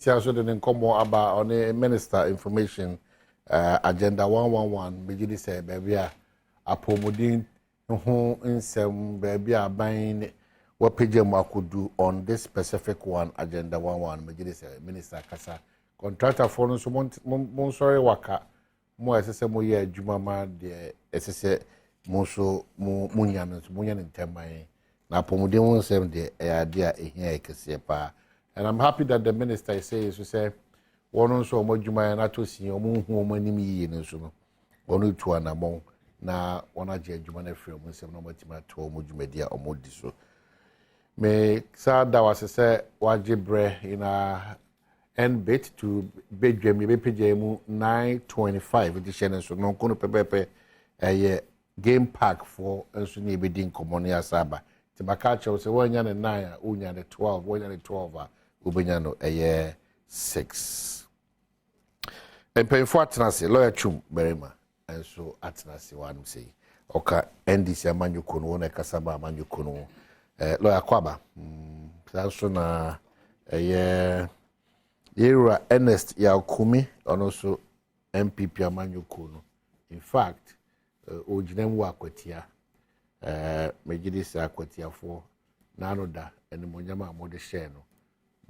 so the nkomo about on the minister information agenda 111 begin say baby apomodin ho nsem baby aban what page could do on this specific one agenda 111 begin say minister kasa contractor for no so mon sorry waka mo esese mo ye adwuma ma de esese mo so mo nya nteman na apomodin ho nsem de ade a ehia ekese pa. And I'm happy that the minister is saying, so say, one also more Juma and to see your moon home and me in so one to an among now one of Jumane film, some number to my 12 Mujumedia or Modiso. May sad that was a say, Wajibre in a end bit to bedroom, PJMU 925 edition, and so no Kuno Pepe a game pack for Ansuni Bedin Comonia Saba. Tibakacha was a 1 and 9, Unya the 12, 1 and 12. Ubenyano a year 6. And paying for Atanasi, lawyer Chum Berima, and so Atanasi one say, Oka, NDC Manukuno, Kasaba Manukuno, lawyer Kwaba, Sansona a year Ernest Yaukumi, and also MPP Manukuno. In fact, Ojinem Wakwetia, Majidis Aquatia for Nanoda and the Monyama Modesheno.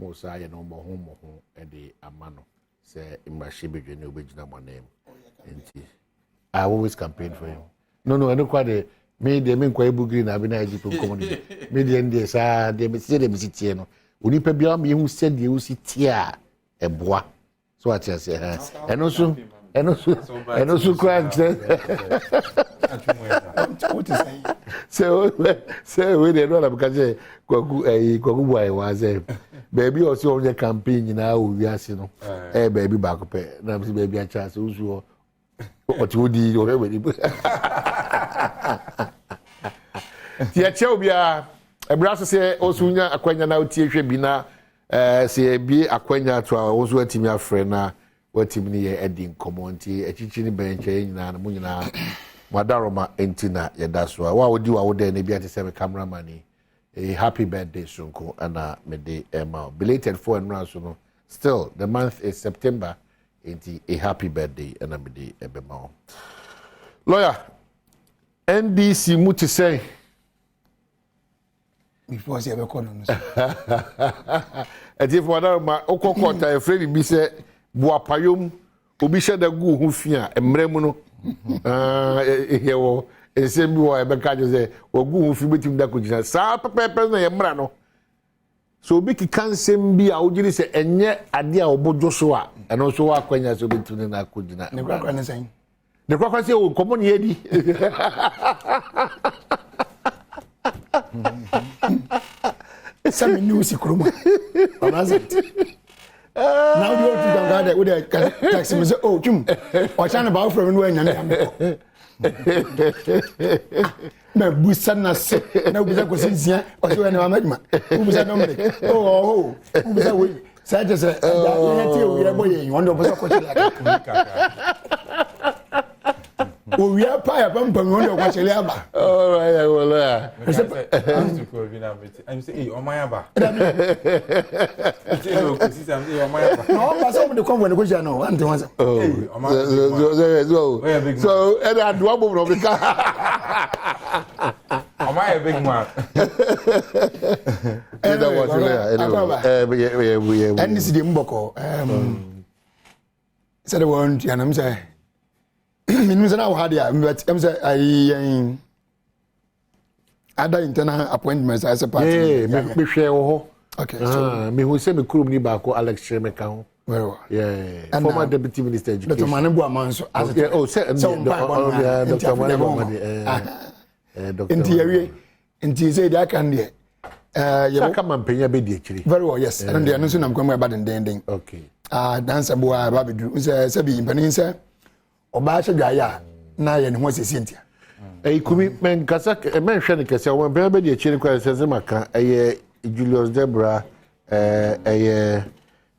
Mosa ya no mo e de amano say imashibedwe ne obegina mo name enti I always campaign for him. No I don't quite the me de me kwa ebugi na bi na aji pon komo de me de ndi sa de me se de me sitie no onipa bia me hu se de usitie a eboa so what you say eno so kwa so we dey no na because kwaku boy was baby also on the campaign na we ase no baby back pe na me baby a chance usuo o ti odi o we ni ti a che obia ebraso se osunya akwanya na otie hwe bi na se bi akwanya to a osu atimi afre na watimi ni ye edin komonti echichi ni benche nyina na munyina wadaroma entina yedaso wa wodi wa wo de na bi ate se me cameraman a happy birthday Sunko and mede Emma belated for and round so still the month is September a happy birthday and mede ebema lawyer NDC muti say before say be kono and if wada ma okokota e free bi say boapayom obi hye da gu hu fia emremu no yewo esembi wo ebeka je say ogu hu fi betim da kugina sa pepe na ye mra no so obi ki kansem bi a ogiri se enye ade a obojo so a eno so wa kwanya so betim na kugina ne kwakwa ne sen ne kwakwa se o komo ne yedi sami news kroma onazet now you to ganga with the taxi me say oh chum o chan ba from no anya na na busa na se na busa ko sinzia o so na madma busa no me oh busa we say just ya tie we ya boye you want to busa ko o we pa ya pam pam won do ko chele aba all right well I'm say o man aba no pass on the come when go no ante wan so and I do abo no bika o man a big man and this the mboko said the one and I'm say minnu say na wo had ya I'm say I other internal appointments as a party me hwe wo ho okay so me hu se me kurum ni ba ko Alex Chemeka ho very well former deputy minister education Dr. Manebu Amanso as Dr. Manebu Dr. Inti say that can there you come and penya be di akiri very well yes and there no so nam kwam about den okay dancer boy ba bedu say bi mpanin say oba hye dwaya na ye ne ho sesi ntia kumi men kasa men hwe ne kasa o be di akiri kwa sese maka Julius Debra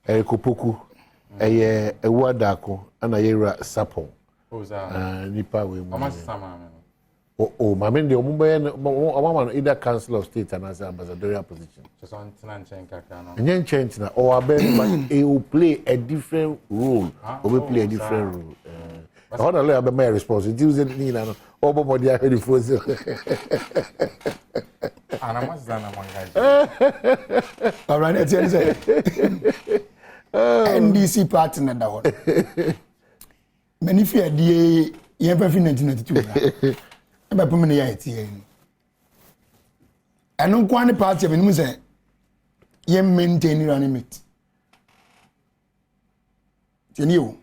Kopoku Ewadako ana yera Sapon nipa we mu Oh, my man, the woman either council of state and as ambassadorial position. And then change now, or but it will play a different role. Or will play a different role. I want to learn about my responsibility. Use it, Nina. Oh, but they are ready for it. And I must done among guys. All right, let's say NDC partner that one. Many fear the year 1992. About permanent year. I don't want the party. I mean, we say you maintain running mate. You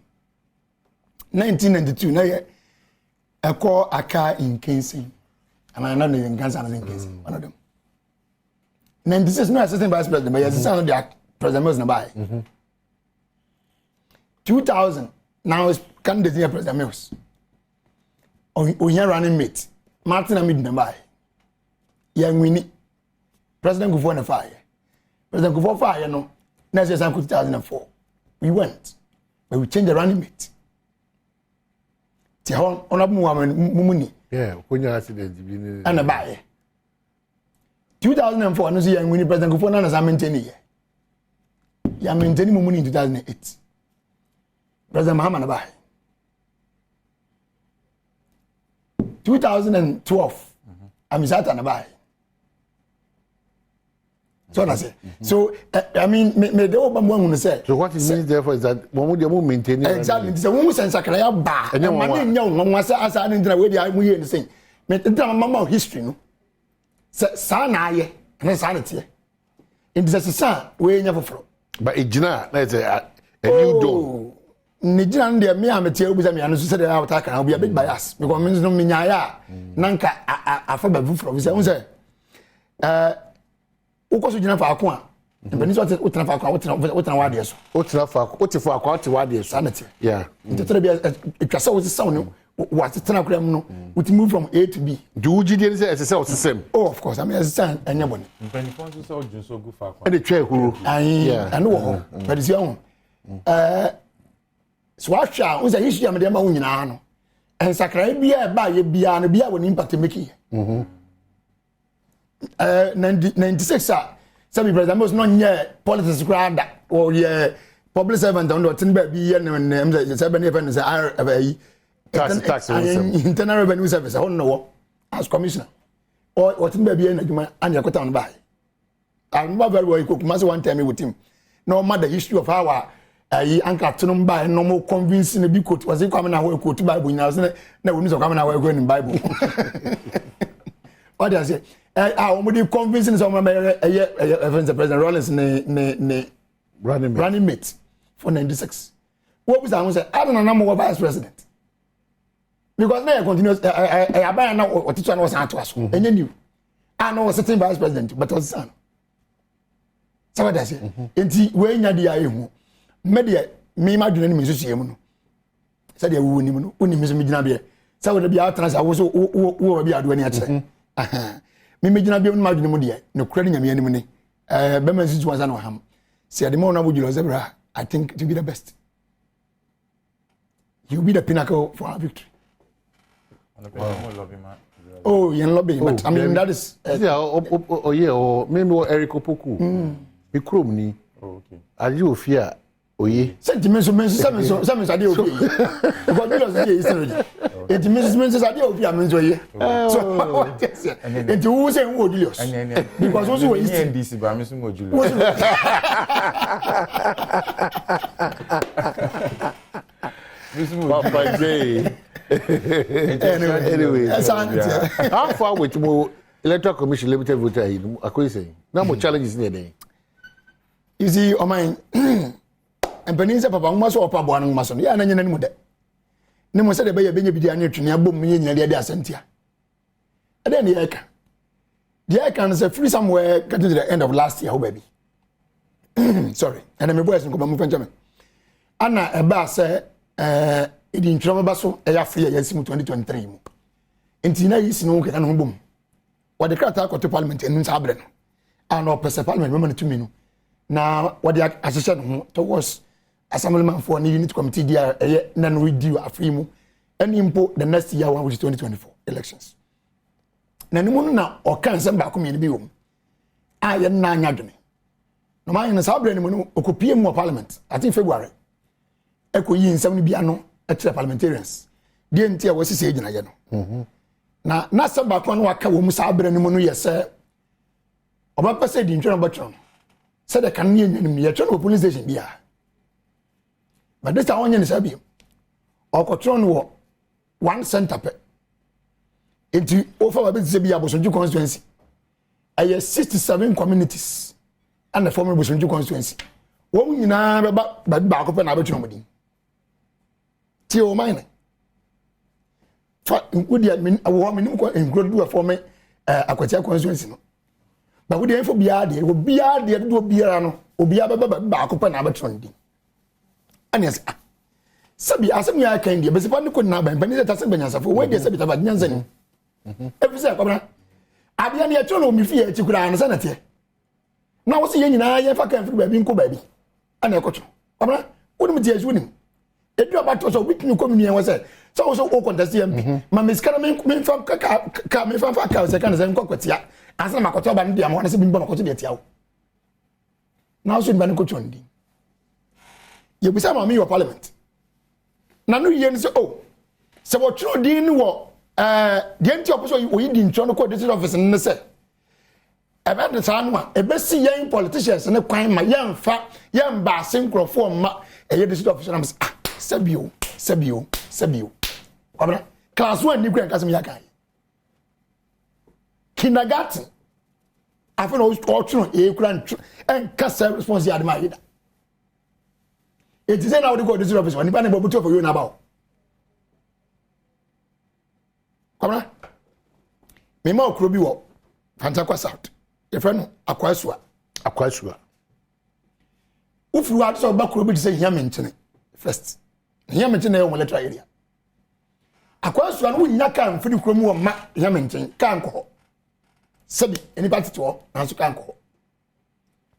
1992. Now I call a car in Kingston, and I know in Kansas in Kingston. One of them. 96 no assistant vice president, but yes, son of the president was nearby. 2000 now is candidate near President Mills. On here running mate, Martin Amid nearby. Young Winnie, President Gufo on fire. President Gufo fire, no, next year 2004. We went, but we changed the running mate. Tihon, honorable woman, Mumuni. Yeah, when you accident, And a buy. 2004, no see young Winnie President Gufo and as I maintain it. You are maintaining Mumuni in 2008. President Muhammad Abai. 2012, I'm Satan Abai. So that's it. So, I mean, me the open one say. So what it means therefore is that one would you maintain exactly. The woman sends a craya bar. And then one young was as I didn't know where I hear the same. Met the mama history, no? Sana, and sanity. It is a son, we never flow. But it's not, let's say, a new door. Nijiran de me ametie obi say me anu so say dey attack na obi a big bias because me no me nyaaya nanka afa babu from say unse ukoso gina fa ako a mbani so utena fa ako a utena wade so utena fa ako utifo ako ati wade so sanete yeah ntetere bia etwasa wo se no what tena kura mu no we move from A to B do ugidi say ese o sesem oh of course I mean ese anya bone mbani fon so o junso gu fa ako e de twa ehuru yeah and wo but is your so what shall was a history of the moon and Sakra bia ba ye bia no bia won impact making 96 some president was not near politics grad or yeah public servant on the tin ba bi and say be even say tax internal revenue service I don't know as commissioner or tin ba bi na juma and yakota on buy I remember very well cook mass one time with him no matter the history of our anka tunum ba no mo convince na bi quote was come na quote bible na na we no come na we in bible what does say we dey convince some president Rollins ne running mate for 96 what was I say I don't know vice president because now continuous abaya na otitu na was ato aso enye new I know sitting vice president but was son so what does say enti we nya dia ehu media me madwene ni mesusu mu no se de wo ni mu no oni mesu megina be se wo de bia atana sa wo so wo bia ado ani a kire me megina be no madwene mu de no kura ni nyame ani mu ni be man situ wansa no ham se de mo na wo julo zebra I think to be the best you be the pinnacle for our victory oh you lobby but I mean that is yeah me Eric Opoku me krom ni okay are you fear oye sentiment so ade obi because because dey is no it means ade obi am nzo ye so what is it who say who Julius because also is NDC ba me so mo Julius Papa J anyway how far with mo electoral commission limited voter here akoyi say na mo challenges near there you see o mine Mpensense papa ngma so opa bo anu ngma so ya na nyina ni mu de ni mo se de be ye benya bidia ne twene abom me nyina de asentia ade ne yeka the can say free somewhere getting to the end of last year baby sorry and me boys nko ba mu fenchame ana e ba say idi ntwom ba so e ya free ya simu 2023 mu enti na yi sinu ke na no bom wa de krata ko to parliament enu sa abre no ana o pese parliament me man tumi no na what the association towards assemblyman for the unit committee there non review afrimu and impo the next year one which is 2024 elections na ne mu na ɔka nsɛm baako mmienu bi wɔ mu a yɛ nna anya dwene no man ne saa brɛ ne mu no okopie mu wɔ parliament I think February ekoyi nsɛm no bia no ɛkyerɛ parliamentarians deɛ nti a wɔsi sɛ gyina yɛ no na sɛ baako no waka wɔ mu saa brɛ ne mu no yɛ sɛ ɔbɛpɛ sɛ di ntwɛn ɔbɛtwɛn sɛ de kan ne yɛ nyanim yɛ twɛn wɔ police station bia but this time onye ne saa bi ɔkɔtwɛn no wɔ 1 center pɛ enti ofa ba bi sɛ bi abosonju constituency ɛyɛ 67 communities and the former Busonju constituency. Wɔn nyinaa bɛba baako pɛ na abɛtwɛn wɔn din. Tie o mine. Fa nkudi admin awɔ minim kɔ nkuro do former Akwatia constituency no. Ba wo de info biara de do biara no obiara bɛba baako pɛ na abɛtwɛn din. Ani ase sabi asem ya kan de bɛsipa ne ko na ban pani sɛ bɛnyansafo wo de sabi taba nyansa ni. Efisɛ kwabra adeɛ ne yɛtwɛn no mi fie akyi kura no sɛ na tie. Na wo se ye nyina ye fa kan firi baabi nko baabi ana ekoto obra wonum tie asu nim edu abato so bitini komuni en se wo so o contest MP ma miskara me fa ka me fa ka se kan se nko kwatia ansa makoto ba ndia ma na se bi makoto de tia wo na wo so nba ne koto ndi ye bisa ma me your parliament na no ye ni se se wo tro din ni wo de nti oposo wo yi di ntro no ko district office ne se ebe de saa no a ebe si yen politicians ne kwan ma yen fa yen ba synchropho ma eye district officer am sabio obra class 1 ni kwan kasem ya kan kindergarten afa no otro e kura ntro en kasa response ya de ma yida it is now the go district officer ni ba ne bobuto for you na ba obra me ma okro bi wo Fantakwa South efre no akwasua ufuru atso ba kuro bi say hiamenchene first hiamenchene e won electoral area akwasua no nya kan firi kuro mu wo ma hiamenchene kan ko sabi eni party to na so kan ko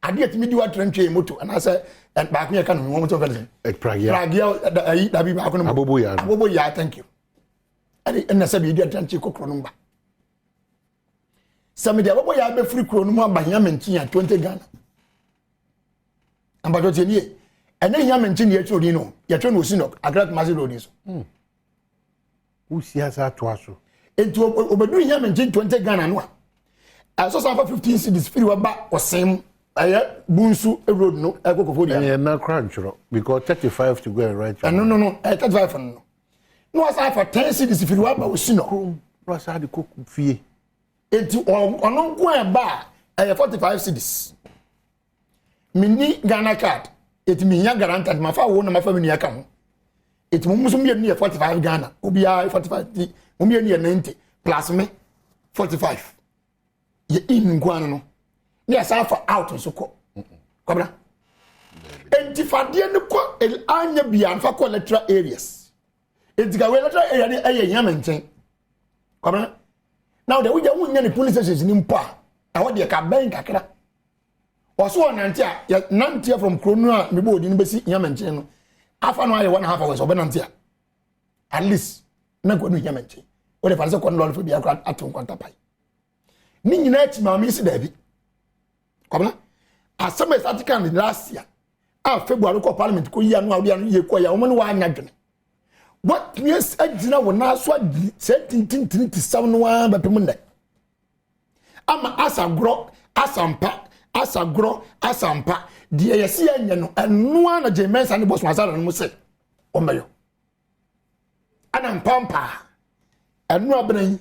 ade atimi di watrantwe moto ana say ba ko ye kan no moto fele pragia da bi ba ko no abobo ya thank you ade na sabi di watrantwe kokro no ba Sami dia babo ya be free kro no mu abahia mentin ya 20 Ghana. Ambato tie nie. Ene hia mentin ye twodi no. Ye twa no osinok agrat mazi road so. Usi asa to aso. Enti obedu hia mentin 20 Ghana no a. Aso sa for 15 cedis free wa ba osem aye bunsu road no ekokofo dia. Eh na crunchro because 35 to go and right. No 35 no. No asa for 10 cedis free wa ba osinok. Plus had the cook fie. Enti ono nko e ba 45 cedis. Mini Ghana card. Eti mi nya guaranteed ma fa wo na ma fa mi aka ho. Eti mo muso mi ni 45 Ghana. Obi ya 45 mo mi ni 90 plus me 45. Ye in nkwano no. Ni asa fa out so ko. Kobra. Enti fa de ne ko anya bia fa ko electoral areas. Enti ga we electoral area ni eye nyamenchen. Kobra. Now the we nya ni police stations ni mpa. Awo de ka ben kakra. Oso nante a ya nante from Krono a me bo odi ni besi nyamenchen no. Afa no aye 1.5 hours obenante a. At least na ko no nyamenchen. O de fa se ko no lolo fo bia akra aton kwanta pai. Ni nyina ti ma me si da bi. Kobla. Asema start kan last year. February ko parliament ko yi anu awia no ye ko ya o mo no wa anya dwene. What yes agina wona so adi 17 no wa bepem ndai. Ama asampa de yesi anya no enu ana jemensa ne boso asara no se o meyo. Ana mpampa enu abran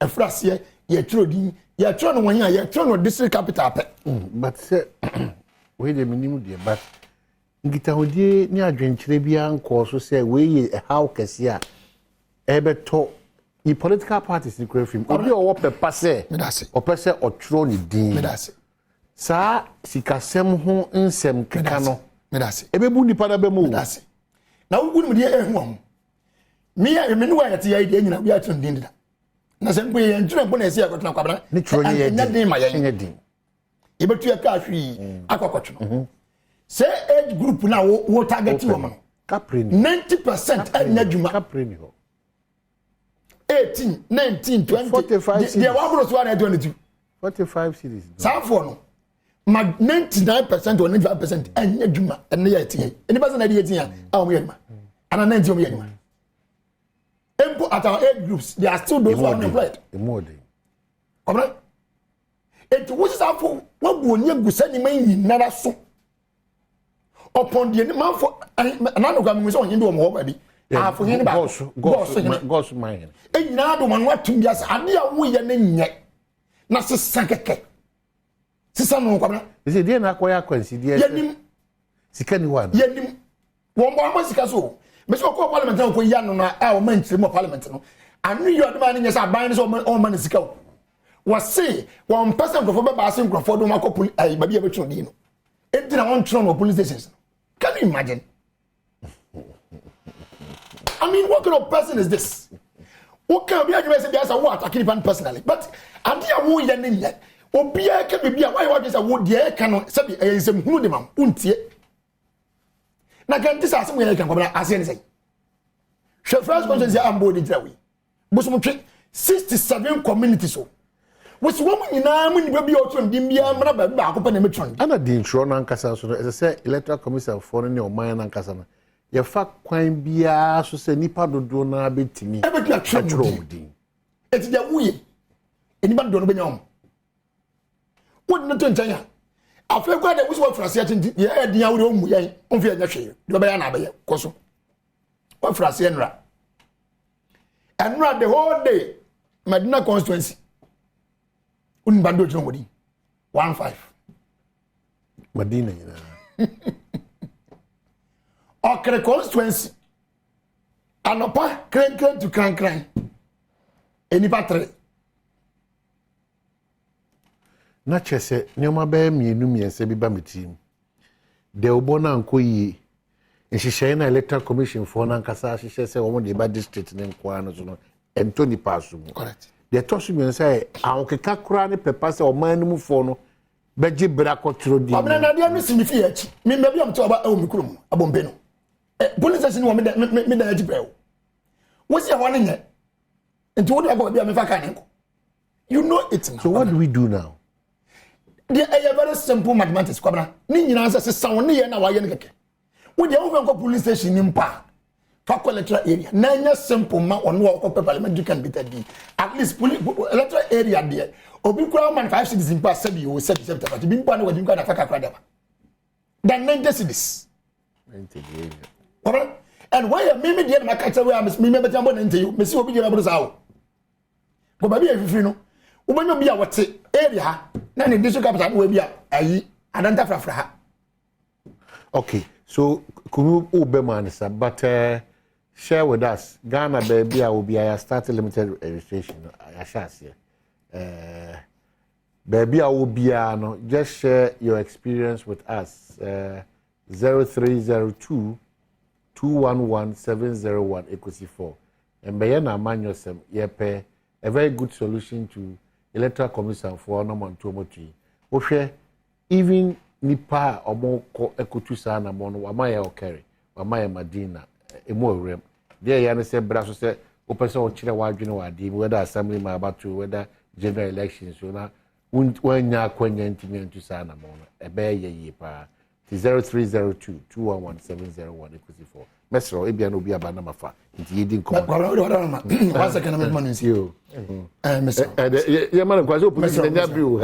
afrase ye twrodin ye twro no won ya ye twro no district capital pe. But say we the minimum there but ngita hodie ni adwenkyere bia nko so say we ye how kese a ebeto i political parties ni krefim obi o pepa say o pese o twro ni din sa sikasem ho nsem keka no ebebu nipa da bemu na wugunu de ehu am me ni wa yete ya ide nyina bia twro din da na se mpo ye ntwro mpo na esi akotuna kwabra ni twro ni ye din ma ye din ebetu ya ka ahwi akokotno. Say age group now wo target woman. 90% anya dwuma. 18, 19, 20. 45 cities. They are 122. 45 cities. Some for no. 99% or 95% and yet juma and near 18. Any person at 18 oh we and a 90 we at our age groups, there are still those who are unemployed. Come on. It was for what would you send him never so upon the man for another government on you already. For him about God's mind. And now the one what to be as a dear we and yet not so sank. Sister no kwabra. Is it na kwaya kwansi dia? Yanim. Sika ni wan. Yanim. Won bo sika so. Me so ko parliament na ko ya no na a o man mo parliament no. Anu you adama ni nyesa ban so o man sika o. Was say 1% of be ba se nkrofo do makopuli ai ba bia betro di no. Enti na won tro no police stations. Can you imagine? I mean, what kind of person is this? What can be a say be as a what attacking personally? But adia wo ya ni yet. Obia ka bibia why what is a wo de ka no sabi eyesem hunu de mam untie na kan tisa asem ye kan kwabra ase ne say she first conscience ambo de jira we bosom twe 67 communities so which woman nyina mu ni bia o tun dim bia mra ba akopɛ na metron ana di intro na nkasa so no say electoral commission for no ne o man na nkasa no ye fa kwan bia so say nipa dodo na betimi ebetwa twetro din eti de wuye eni ba do no benya wouldn't not tell you. I feel quite that was what for a certain year, the hour on we ain't on fear. The Bayana, Coso. What for a senra? And run the whole day, Medina constituency. Wouldn't bando nobody. 1-5. Medina, Okay, constituency. Anopa, crank to crank. Any battery. Na chese nyoma ba mienu miense bi ba metim de obo na nko yi nhihye na electoral commission for na nkasa hihye se wo de ba district ne nko anu so no Anthony Pasu mu correct de tosu mi say awokeka kura ne pepa se o man mu fo no beji bra kotro di abena na de mi sinifi achi mi me bi am to aba o mi kurom abombe no police station wo me da achi brew wo si ho ne nye enti wo de aba bi am fa kan nko you know it now. So what do we do now? There are very simple mathematics kwabra ni nyina say sound ne ye na wa ye ne keke wo de wo ko police station ni mpa fa electoral area na nya simple ma ono wo ko parliament you can be that at least electoral area there obi kura man 5 cities mpa sabi o sabi but bi mpa na wadi mpa na fa kakra deba then 90 cities 90 area kwabra and why me dey na catch we am me better mo 90 you me see obi dey na bro sawo ko ba bi e fifiri no ubanyo bia wote area na ne district capital no bia ayi adanta frafra. Okay, so kunu obeman sir, but share with us Ghana baby will be I start limited registration I shall say baby will be no just share your experience with us 0302 211 701 equals 4 and by na man yourself yepe a very good solution to electoral commission for no man to moti wo hwe even nipa omoko ekotu sa na mo no wamaye okere wamaye madina emo orem there ya ne se bra so se o person o kire wadwene wade whether assembly ma about whether general elections so na wanya kwanya ntimi ntu sa na mo no ebe ye yi pa 0302 211 701 4 mesro ebia no obi aba na mafa nti yedi nko one second na man nsi yo mesro ya man kwazo police na nya biu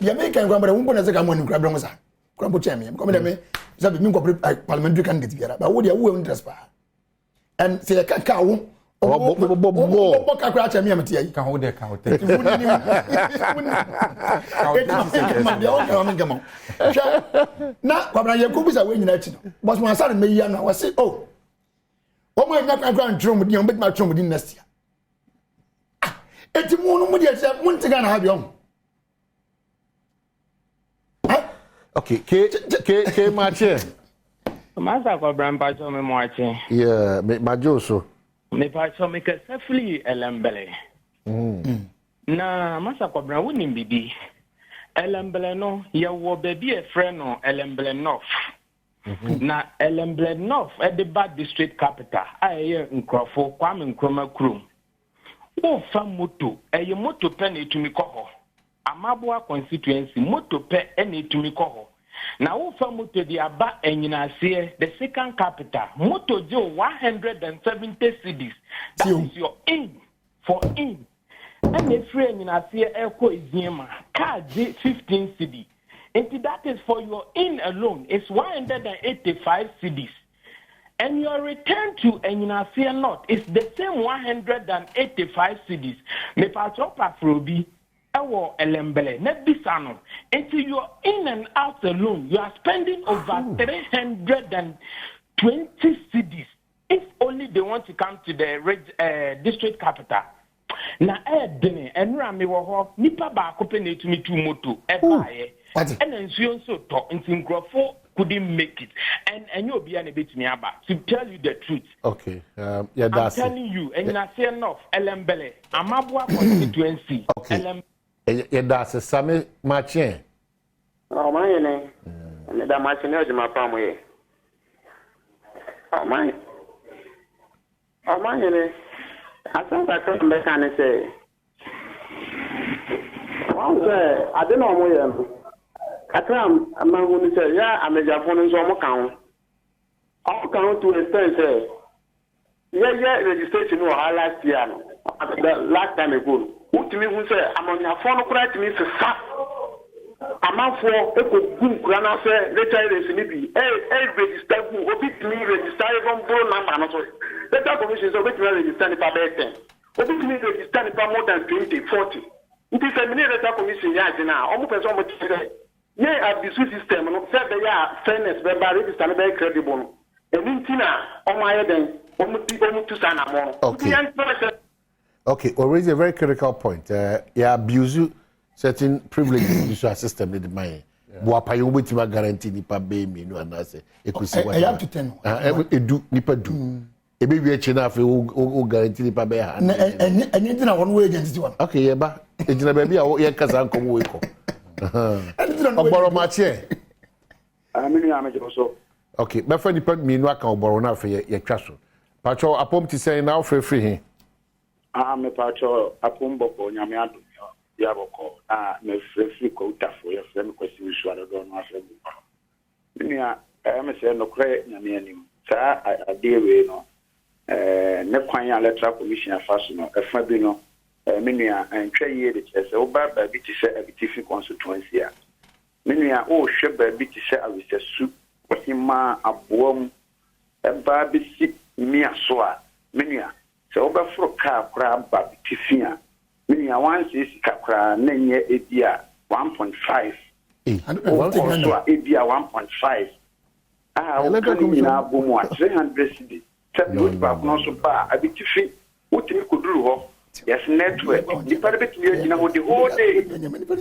ya me kan kwambara wumbo na zeka mo nkura bra mo sa kwambo cheme ko me me sabi mi ko parliamentary candidate biara ba wo dia wo interest pa and say ka wo bo kakra cheme am tie Ka ho de ka ho te. Na kwabra ye ko bisa we nyina chi no boss mo asare me ya na wa say oh o mo nya kakra ntro mu di on bet ma tro mu di next year eti mu no mu di se mu ntiga na ha bi on. Okay, ke mache. Masa kwa bramba cho me mwache. Yeah, majoso. Me pa cho me ke safely elembele. Na masa kwa bramba woni bibi. Elembele no ye wo baby e friend no Elembele North. Na Elembele North e the bad district capital. Aye nkrofo Kwame Nkrumah Kurum. wo fa moto eye moto pe na etumi kɔ hɔ Amaboa constituency moto pe na etumi kɔ hɔ na wo fa moto di aba enyinase the second capital moto je 170 cedis that is your in for in and if free enyinase eko eziema car je 15 cedis and that is for your in alone it's 185 cedis. And your return to Enyinase North is the same 185 cedis. Me patropa frobi ewo elembele ne bisano. Until you're in and out alone, you are spending over 320 cedis. If only they want to come to the district capital. Na dene enra me wo ho nipa ba akope na etumi tu moto e baaye. And nsuo nso to nti nkrofo couldn't make it. And you'll be an bit me about to tell you the truth. Okay. I'm telling you, and I say enough, Elembele, Amaboa constituency. Okay. Yeah, that's a Sami Machin. Oh, my name. And that Machin is my family. Oh, my. Oh, my name. I think I come back and say, well, I don't know where. Atram among say, yeah, I'm a Japanese account. All count to extent say, yeah, registration or last year, the last time ago. Who to me who say, I'm on your phone, correct me to stop. I'm out for a good grana say, later is in be a register who will be me register from phone number. Better commission so which register if I bet them. What is me register if more than 20, 40. It is a minute commission, yes, now, almost as much today. Yeah, at the system, no said they are fairness, but register very credible. And Mintina, on my head, almost to sign more. Okay, or raise a very critical point. Yeah, abuse certain privileges to our system with the money. Wapa you wait to guarantee nipa be me no and I say it could see what I have to 10. Do nipa do. A baby a china who guarantee nipa be and anything I one way against you. Okay, yeah, but it's a baby or cousin come wake up. Ogboro mache. Okay, my friend depend me no aka ogboro na fe ye twa so. Pacho apom ti say na free him. Me pacho apom boko nyame ado ya boko. Me free ko utafo ya free me kwesi wisu ado no afa bu. Nia me say no kre nyame anim. Sa ade we no ne kwan ya electoral commission afaso no efa bi no menua antwa yie de kyerɛ sɛ woba baabi te sɛ abitifi constituency a menua wohwɛ baabi te sɛ awisasu wɔhema aboam ɛbaa bɛsi mmea so a menua sɛ wobɛforo kaa koraa ba abitifi a menua wansɛ sika koraa na nyɛ ebi a 1.5 wokɔ so a ebi a 1.5 a woka ne nyinaa bɔ mu a 300 cedi sɛ wodi baako no so ba a abitifi wotumi kɔduru hɔ. Yes, network. The private you know the whole day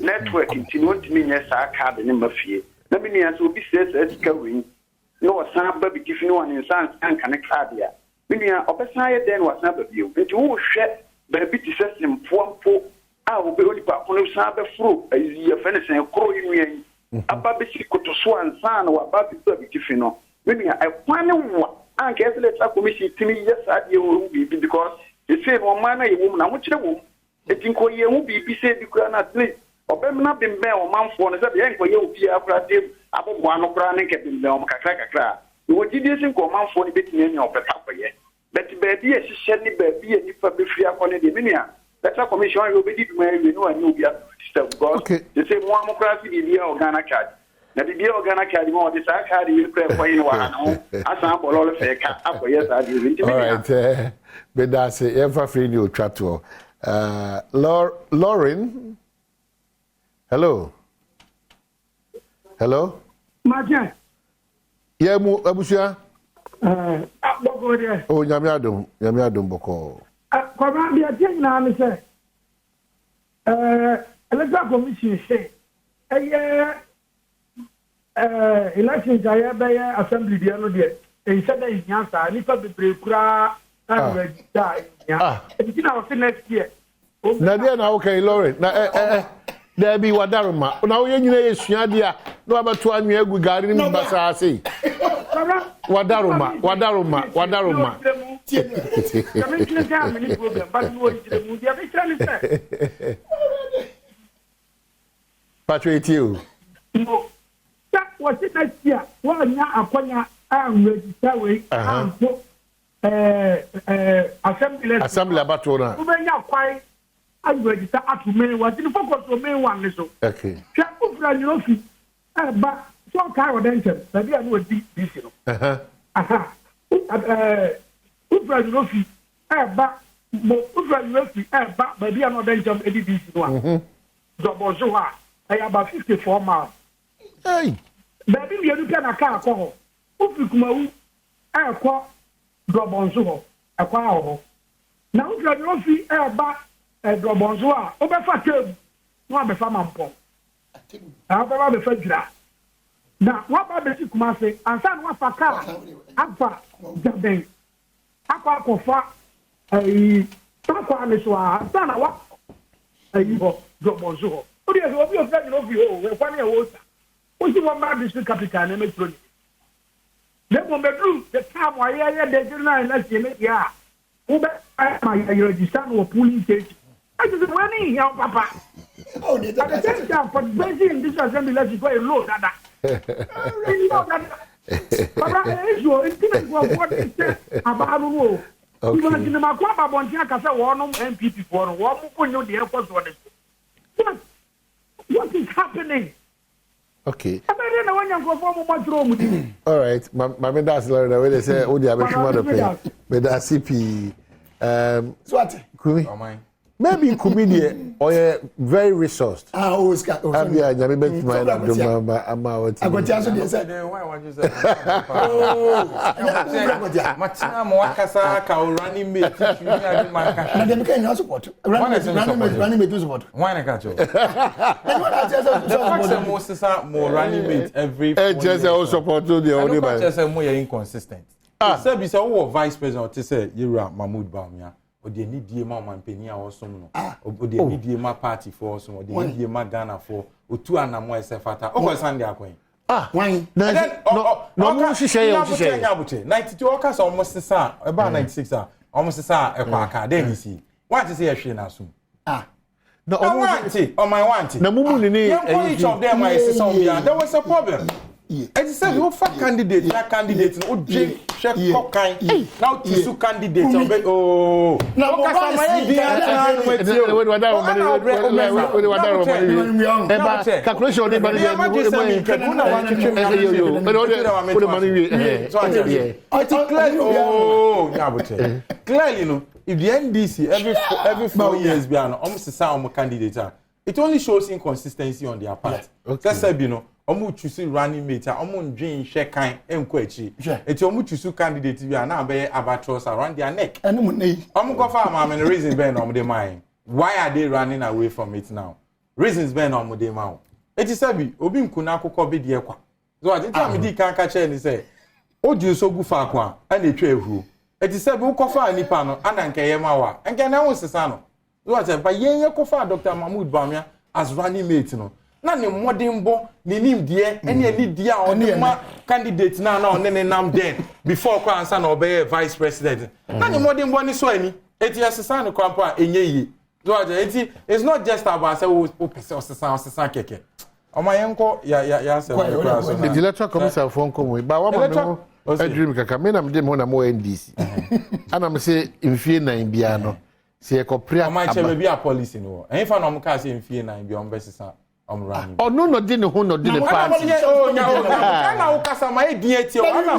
network in what mean yes, I card in Mafia. Let me answer be says as going. No, some baby if no one in sans and connect cardia. Minia opposite then was never view. It will share baby to system form for I will be only back on Sabe fruit as your fence and crowing a baby to swan son or baby if you know. Minia, I find one. I guess let's commission to me. Yes, I will be because. The same woman, a woman, I want you to think you will be said you cannot sleep. Or better not been bare or month for the young for you, Pierre Pratim, about one of Pranik in the Omaka. You would didn't go month for the bit in of the top yet. But the baby is sending baby and if I be free upon the Minia. That's a commission will be where we know and you'll be a step. The same one more class in the Organa card. Now the Organa card more this I card you pray for you. I sample all of the cat up. Yes, I do. All right. But that's ever free new chat to Lauren. Hello. Hello. Maja. Yeah, mu abusia. Boko de. Oh, nyame adom boko. Ko ba bia tin na me say. Electoral commission say election jaya be assembly dia no de. E said that is nyansa ni pa bebre kura and die. Yeah. It's now next year. Na dia na okay Lauren. Na there be wadaruma. Na wo nyina yesua dia na abato anwe agu gari ni mbasa ase. Wadaruma. The mention time many problem, but you want to move the other channel. Patrick, you. No, that was it next year. Well, now Aquania, I'm registered with Assembly Batona. Who may not quite. I'm registered at May, what in focus to May 1 so. Okay. But so kind of attention, but I know this. Ufra but maybe I'm not danger this one. Zobozoa, I have about 54 miles. Hey, baby, you can a car call. Ufikumu, I call Drobonzo, a quaho. Now, Ufra but Drobonzoa, over Fatum, one of the farmer. I'll be fed. Now, what about the Kumasi? And son was a car. Apa, Jabin. Apa Kofa, a Takwaniswa, son of what? A Yibo, Drobonzo. Oh, yes, what you're saying of you, one year old. What's the one about this capital and make money? Then when the time why I had the general, let's say, yeah. Who bet my register or pulling stage? I just money, young papa. Oh, at the same time, for basing in this assembly, let's go low, Dada. Papa, you intimate what is about the war. Even in my Quaba Bontiaca, one MPP for one who know the airport. What is happening? Okay. I don't know when you go for much wrong with you. All right. My that's Lord, the way they say, oh, they have a commander pay. But that's CP. Swati. Kumi. Oh, mine. Maybe comedian or very resourced. Always got. I'm here. I'm going to my I'm out. I got to answer this. Why want you say? Oh, Martina Moakasa, running me. And then can you support? Running me to support. Why not catch you? More running mate every. Just also support the only man. Just more inconsistent. Said be so vice president to say you are Mahmoud Bawumia. Or they need the man penny or some, or they need the party for some, or they need the Ghana for, or 2 and more Sefata. Oh, Sunday are going. Why? No, she say, 92 occurs almost the same, about 96, almost the same, a quacker. Then you see, what is here, she now soon? No, I want it, or my want it. No, each of them, my sister, there was a problem. I said, who fuck candidate, that candidate, oh, Jake, Chef Cockine, now to candidates, oh, no, clearly, you know, if the NDC every 4 years be almost the same candidate, it only shows inconsistency on their part. That's said, you know. Omu choose running mate, omu dream share kind, enkwechi. It's omu choose candidate we are now be albatross around their neck. Omu go for am and reasons ben omu de mind. Why are they running away from it now? Reasons ben omu de mind. It is sabi obi nkuna akoko be de kwa. So I tell me di kan ka che ni say, odu so gu fa kwa, and etwa ehuru. It is sabi ukofa nipa no ananka ye ma wa. Enka na won sesa no. So I say, but yen kofa Dr. Mahmoud Bawumia as running mate no. Na ne modern bo ne nim de any dia on ma candidate na on nam then before kwa ansa na obey vice president na ne modern bo ni so ani eti asesa no kwampo a enye yi so eti it's not just about say o pese osesa keke o ma yenko ya say the electoral commission phone come ba wa mo no dream kaka me na me dem ho na mo NDC ana me say mfie nan bia no say ekopria o ma che be a policy no en fa no mo ka say mfie nan bia on besesa running. Oh no didn't who no didn't party. Oh no, na ukasa ma edieti o na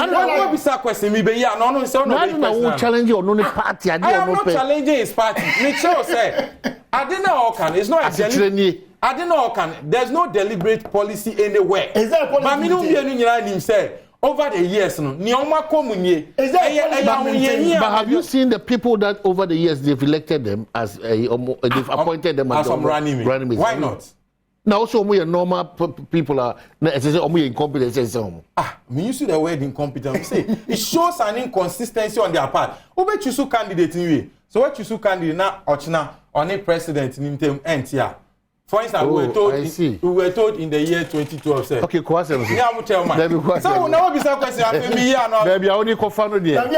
na bisa question mi be ya no say no challenge or no party I am not challenging his party. Me say I didn't know can it's not a I didn't know can there's no deliberate policy anywhere. Is there a policy? But me no be enu nyira nim say over the years no ni oma komunye but have you seen the people that over the years they've elected them as they've appointed them as running mates? Why not? Now also we normal people are incompetent me use the word incompetent say it shows an inconsistency on their part obe choose candidate anyway so what choose candidate na ochna on a president nim tem entia For instance, we were told in the year 2012, say. Okay, question. Yeah, I'm tell man. So we never be some question. I me here no. Baby, I only confirm no there. Because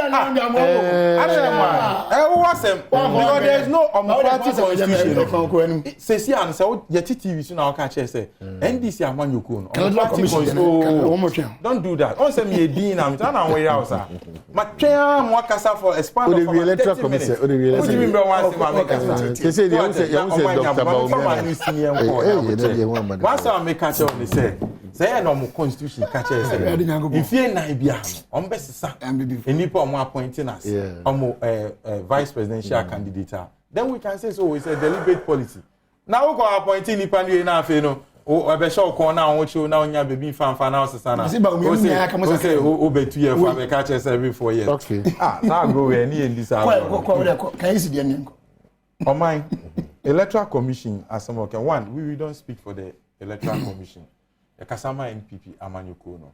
there is no party constitution. Say see and say your TV so now catch say NDC amanyoko no. Don't do that. On say me edin am na we house ah. Ma twa mo kasa for expand of the electoral commission. What do you mean by one say ma make us? Say Dr. Baum. Once I make catch on say no more constitution catch say if you na bia on best sa enipa mo appointing us vice presidential candidate then we can say so it's a deliberate policy now we go appointing nipa ni na afi no o be show ko na won show na onya baby fan na osesa na o say o betu ye for make catch say every 4 years okay na go we ni endi sa can you see the name on mine electoral commission as some okay one we don't speak for the electoral commission the kasama NPP amanyoko no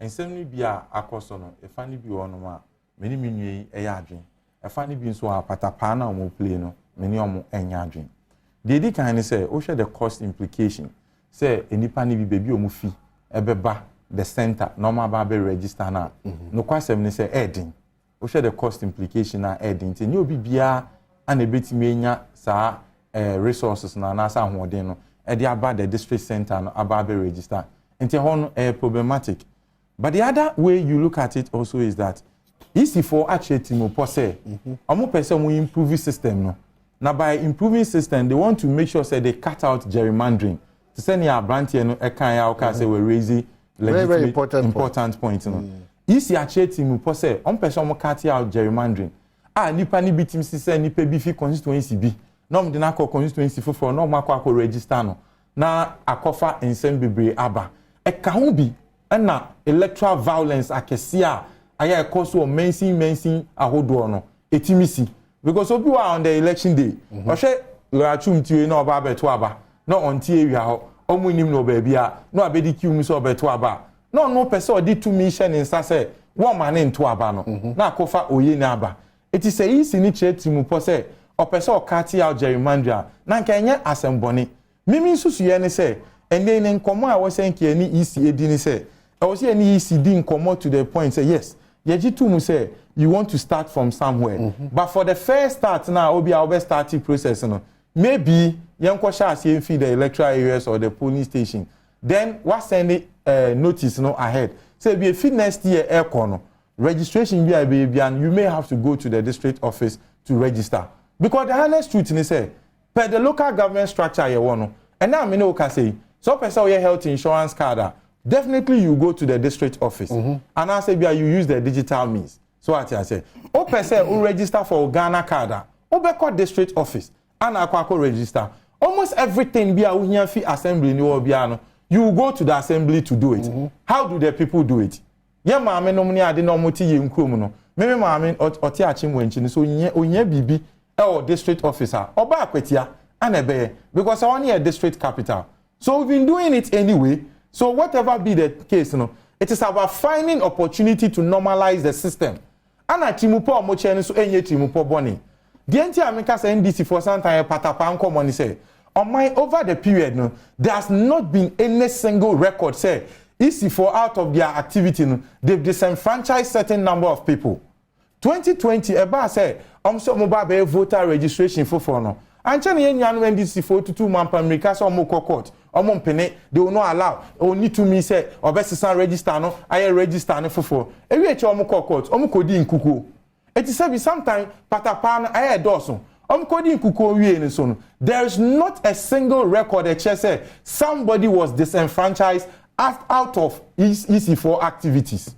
ensem bia akoso no e fa ni bi wono ma meni minue e ya adwen e fa ni bi nso apatapa na omo play no meni omo enya adwen the di kan ni say o share the cost implication say enipa ni bi bebi omo fi e beba the center normal ba be register na no kwasem ni say edin o share the cost implication na edin ti ni obi bia ana betimi enya sa resources na sa hoden no e dey about the district center no about be register nti ho problematic. But the other way you look at it also is that easy for actually to say omo person we improve system no. Now by improving system they want to make sure say they cut out gerrymandering. To say near brand here no e kan ya o ka say we raise very important point no. Easy actually to say person mo cut out gerrymandering. Nipa ni bitim si say nipa bi fi constituency bi. No me dey na constituency for no makwa register no. Na akofa nsem bebre aba. E ka ho bi na electoral violence akesia aya ekoso mensin ahodo no etimisi because obi wa on the election day o hwe lachum tiwe na oba beto aba na ontie ewia ho omunim no ba bia na abedi kium so beto aba no person odi to mission nsa say wo ma ne nto aba no na akofa oye na aba eti say isi ni chetimu po say o person o kati out gerrymander na nka enye asemboni mimi susu ye ne say ende ne nkomo a wo senke ni isi edi ni say I was here any ECD come out to the point say yes. Yejitu say you want to start from somewhere. But for the first start now, obi our starting process no. Maybe yanko sha see feed the electoral areas or the polling station. Then what send notice no ahead. Say be a feed next year air corner. Registration be and you may have to go to the district office to register. Because the honest truth is say per the local government structure you want. And now me know can say so person your health insurance card. Definitely you go to the district office and I say you use the digital means. So what I say, o person who register for Ghana card, o be call district office and akwa register. Almost everything be a unya fi assembly ni obiano. You go to the assembly to do it. How do the people do it? Ye maame no mni ade no moti ye nkrom no. Me maame oti achimwe nchi so onye bibi e o district officer. Oba akwetia anebe because I want a district capital. So we've been doing it anyway. So whatever be the case, it is about finding opportunity to normalize the system. Ana timupo mo cheni so enye timupo boni. The enti ameka say NDC for some time patapa nko money say. On my over the period there has not been any single record say EC4 out of their activity they've disenfranchised certain number of people. 2020 eba say so mobile be voter registration for no. Anche ne nyanu NDC for 2 man America so mo court. Mpene they will not allow only to me say obesisa register no I register no fofo ewi eche court kodi nkuku eti say sometimes patapa na I doso kodi nkuku wie ni so no there is not a single record that say somebody was disenfranchised out of EC4 activities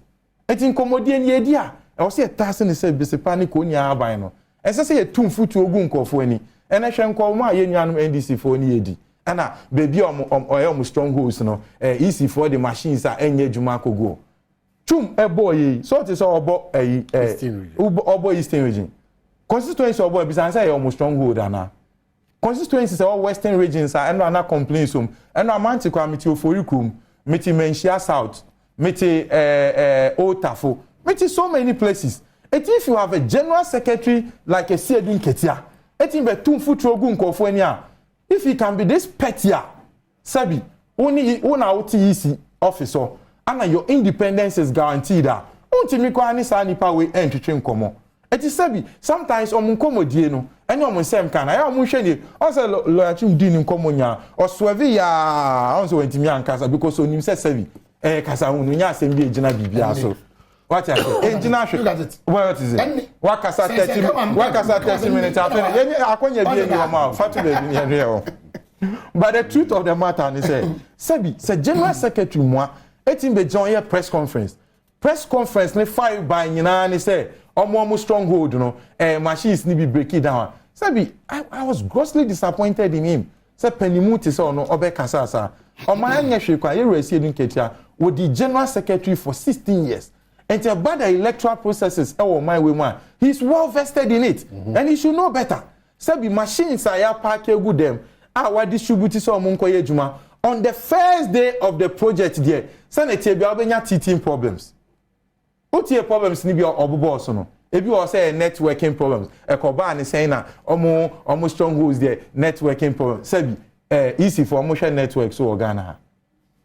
eti nkomodie ni edia e wo say tase ni say besepa ni ko nya aban no e say ye tumfutu ogu nkofo ani ene hwe nkomo a ye nyanum NDC4 ni edi ana baby om strongholds no easy for the machines are enye juma kogo chum boy so it is obo obo eastern region constituency obo be say om stronghold ana constituencies are western regions are and na complaints and amanti kwamiti oforikum meti menshia south meti otafo meti so many places if you have a general secretary like a Siedun Ketia etin be tumfu trogu nkofo ani a if he can be this pettier, Sabi, only one out easy officer, and your independence is guaranteed. Unti mi kwa ni sa nipa we entwetwe nkomo. Eti Sabi, sometimes omun komo die no, ene omun sem kan na ya omun hwe ni, o se lawyer chim di ni nkomo nya, o swerve ya, on so wentimi ankasa because onim se Sabi, kasa hunu nya asem bi ejina bibia so. What is it? Engineer should. What is it? What kasa 30 minutes after. Akonya bi eni o ma, fatu be ni ene. But the truth of the matter is Sabi, say general secretary moi, etim be join here press conference. Press conference ne fire by nyina ni say omo stronghold no machines ni be break it down. Sabi, I was grossly disappointed in him. Say penimu ti say no obe kasa sa. Omo anya hwe kwa ye resi edun ketia with the general secretary for 16 years. And about the electoral processes my way, he's well vested in it. And he should know better. Sabi machines are park good them. Our distributors on the first day of the project there. Senate be abenya teething problems. What your problems ni be obobo so no. Ebi o say networking problems. Ekoba ni saying na omo strongholds there networking problems. Sabi easy for omo share network so Ghana.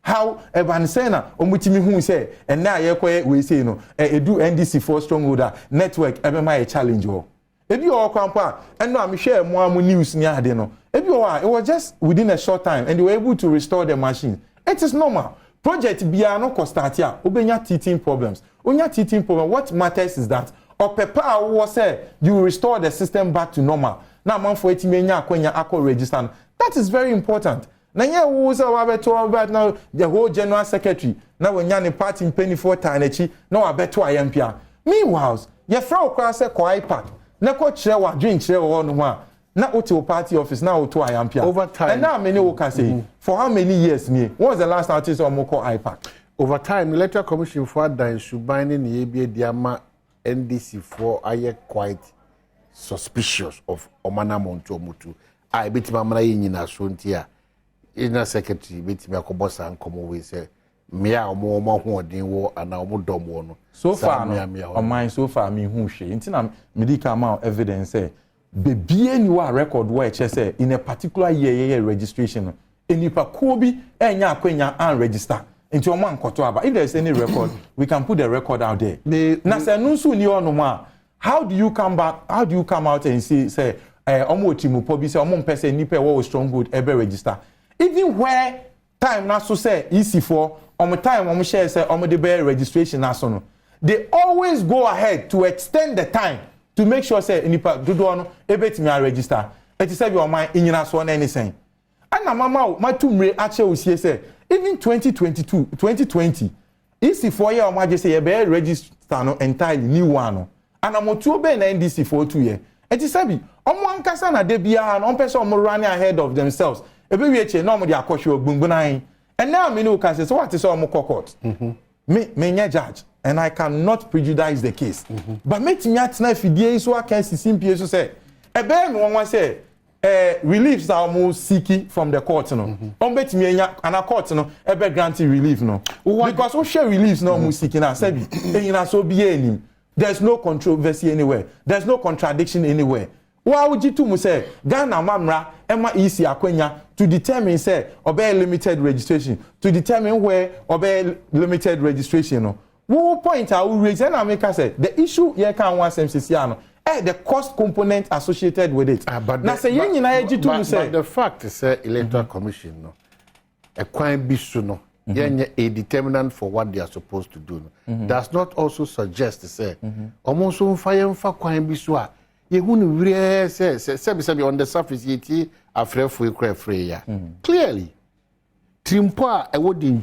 How Evan Sena omutimi hu say and na ye koye we say no edu NDC for strongholder network ebe ma a challenge ho ebi o kwampa and no am share mo am news ni ade no ebi o it was just within a short time and they were able to restore the machine. It is normal. Project bia no cost start here obenya teething problems. Onya teething problem, what matters is that or pepa wo say you restore the system back to normal. Na man for etimi nya akwanya akọ register. That is very important. Na ye wo say wa beto about now the whole general secretary na wonya ne party mpani for tanechi na wa beto ayampia. Meanwhile, ye fra okra say ko iPad na ko kire wa dwen kire wo no ho a na ote party office na oto ayampia. Over time. And now many wo can say for how many years me? When was the last time you saw mo call iPad? Over time, the electoral commission for dan Shubani ni ebie diama NDC for aye quite suspicious of Omana Monto Mutu. I bet mamra nyina so ntia. Inner secretary bit me akobosa ankomo we say me a omo ho odin wo ana omo dom wo no so far no on mine so far me hu hwe ntina medical amount evidence say bebie ni wa record wo eche say in a particular year registration enipa ko bi enya akwanya and register nti omo ankoto aba if there is any record we can put the record out there na say no so ni ono ma how do you come out and say omo otimu po bi say omo mpese nipa wo stronghold ebe register. Even where time na so say easy for time share say the bear registration na so no they always go ahead to extend the time to make sure say nipa dodo no ebetimi register it say be oman inyina so na anything ana mama ma tumre ache osie say even 2020 easy for year omaje say bear register no entirely new one no ana motu be na NDC for 2 years it say be ankasa na de bia na person running ahead of themselves. Ebe we eche no mo de akosho ogbungunan and now me no can say so what is all mo court me nya judge and I cannot prejudice the case but make me atna fidie so aka sisimpi so say ebe me won say reliefs are mo seeking from the court no on bet me nya ana court no ebe grant relief no because we share reliefs no mo seeking na say bi enyina so bi enim there's no controversy anywhere there's no contradiction anywhere. Why would you to say Ghana Mamra Emma easy akwenya to determine say obey limited registration to determine where obey limited registration no. What point I will raise and I make say the issue here can one MCC the cost component associated with it. But the fact is electoral commission no a crime bisu no a determinant for what they are supposed to do no. Does not also suggest to say almost fire for crime bisu you wouldn't say on the surface yeti afraid for ya. Clearly, Trimpa I would in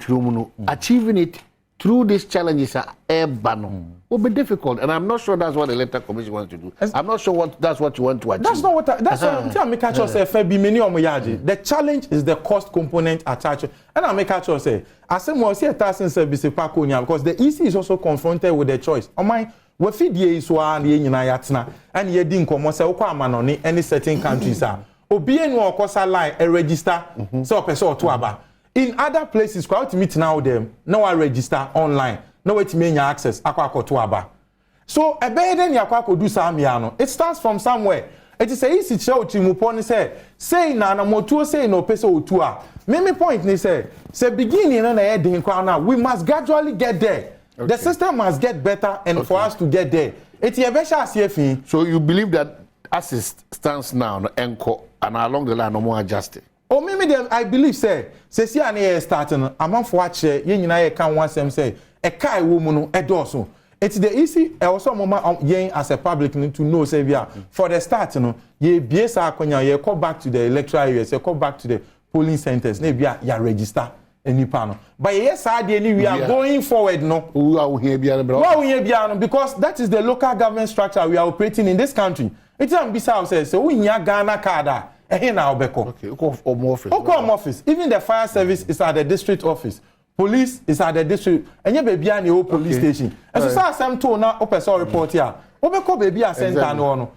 achieving it through these challenges are will be difficult, and I'm not sure that's what the electoral commission wants to do. I'm not sure that's what you want to achieve. That's not what that's what I make sure say the challenge is the cost component attached, and I make sure say as more see a task service because the EC is also confronted with the choice. On my we feed ye so and ye nyina yatena and ye di nkomo se wo kwa amanoni any certain countries are obi enu okosa line a register so person oto aba in other places kwa meet now them no I register online no wait me access akwa akoto aba so ebe den yakwa kodu samia no it starts from somewhere It is a easy show to move on say na motu say no pese otu a. Me point ni say beginning na heading now we must gradually get there. Okay. The system must get better and for us to get there. It is so you believe that as it stands now and along the line no more adjusted. Oh, maybe I believe say see an starting among for watch ye nyina can one sem say a kai woman no edoso. It's the easy also moment yen as a public to know say for the start no ye biesa akonya ye call back to the electoral areas, ye call back to the polling centers, na bia ya register any panel. But yes, we are going forward no. Because that is the local government structure we are operating in this country. It's ambisa says so we Ghana card. Okay, office. Even the fire service is at the district office. Police is at the district. And you baby an old police station. And so some to now open report here. Obeko baby a center no.